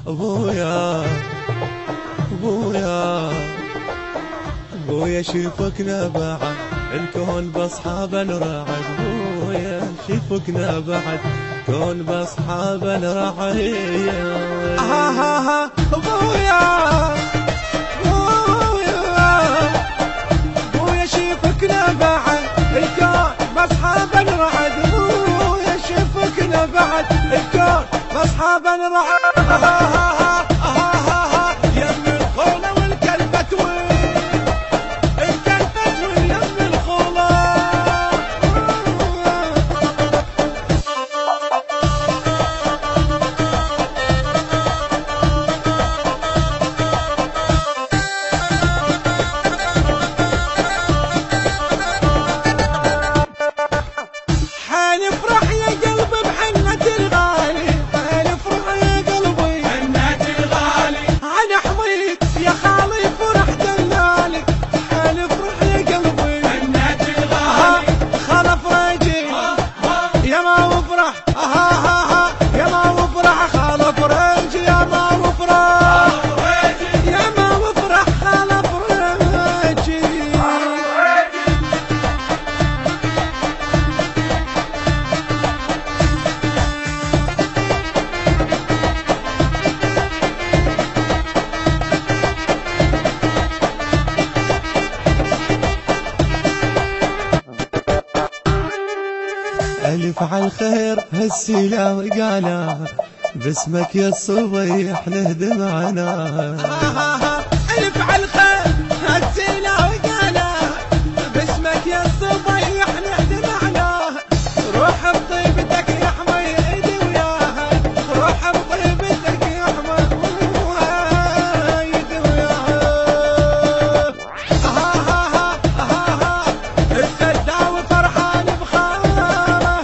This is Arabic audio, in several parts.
ابويا ابويا ابويا شفقنا بعد الكون باصحاب الرعد. ابويا شفقنا بعد كون باصحاب الرعد. ابويا ابويا شفقنا بعد الكون باصحاب الرعد. ابويا شفقنا بعد الكون باصحاب الرعد. ألف على الخير هالسيلة وقانا باسمك يا الصبيح نهدى معنا. ألف على الخير هالسيلة وقانا باسمك يا الصبيح نهدى معنا. روح بطيبتك يا حميدي وياها، روح بطيبتك يا حميدي وياها. السداوي فرحان بخاله،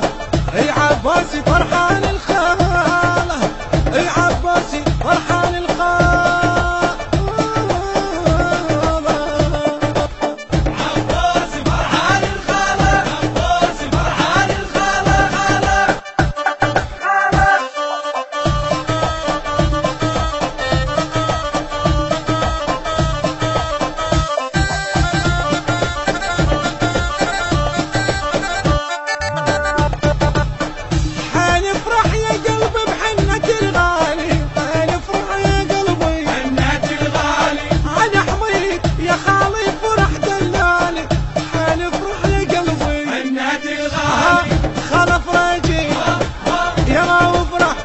اي عباسي فرحان الخاله، اي عباسي فرحان الخاله. عباسي فرحان الخاله، عباسي فرحان الخاله. حنفرح يا قلبي بحنة الغالي، حنفرح يا قلبي حنة الغالي. على حميد يا خالي فرح دلالي، حنفرح يا قلبي حنة الغالي. خلف رجي يا ما وفرح،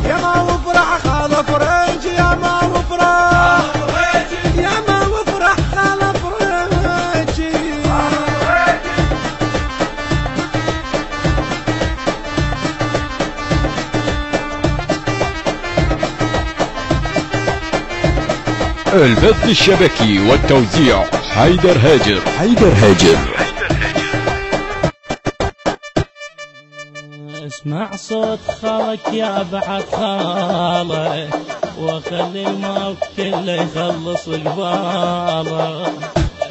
يا ما وفرح خلف رجي، يا ما وفرح يا ما وفرح خلف رجي. البث الشبكي والتوزيع حيدر هاجر. اسمع صوت خالك يا بعد خالك، وخلي الموت كله يخلص قباله.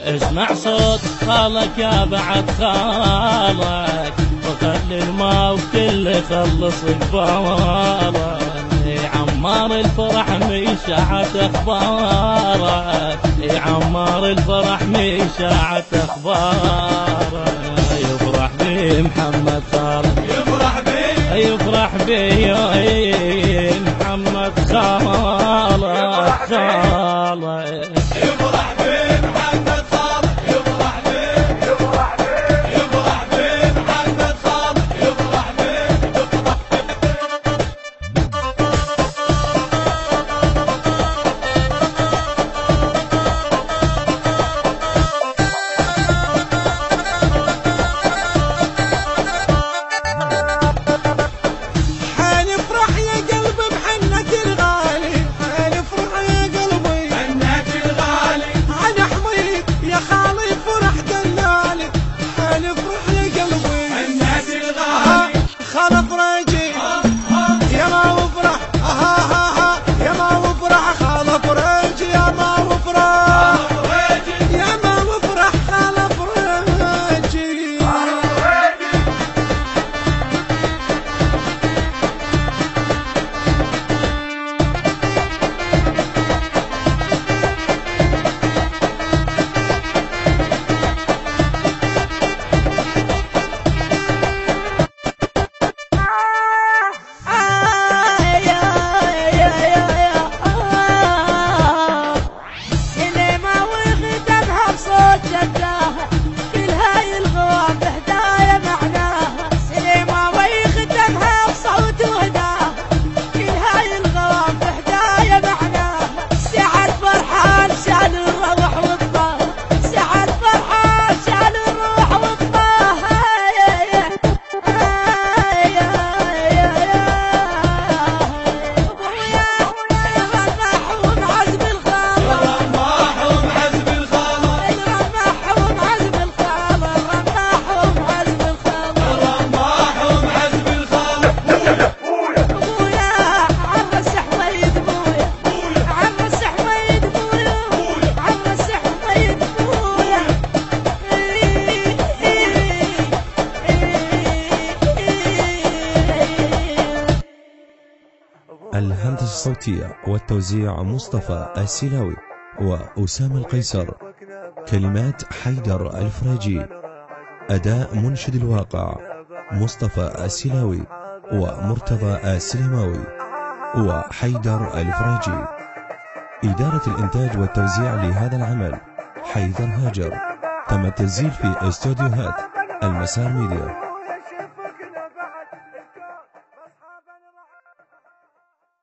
اسمع صوت خالك يا بعد خالك، وخلي الموت كله يخلص قباله. يا عمار الفرح مشاعة اخبارك، يا عمار الفرح مشاعة اخبارك. يفرح بي محمد خالك، يفرح بي محمد خالك خالك. يفرح بي محمد خالك، يفرح بي يفرح بي يفرح بي محمد خالك، يفرح بي. حنفرح يا قلبي بحنة الغالي، الصوتية والتوزيع مصطفى السلاوي وأسامة القيصر. كلمات حيدر الفراجي. أداء منشد الواقع مصطفى السلاوي ومرتضى السليماوي وحيدر الفراجي. إدارة الإنتاج والتوزيع لهذا العمل حيدر هاجر. تم التسجيل في استوديوهات المسار ميديا.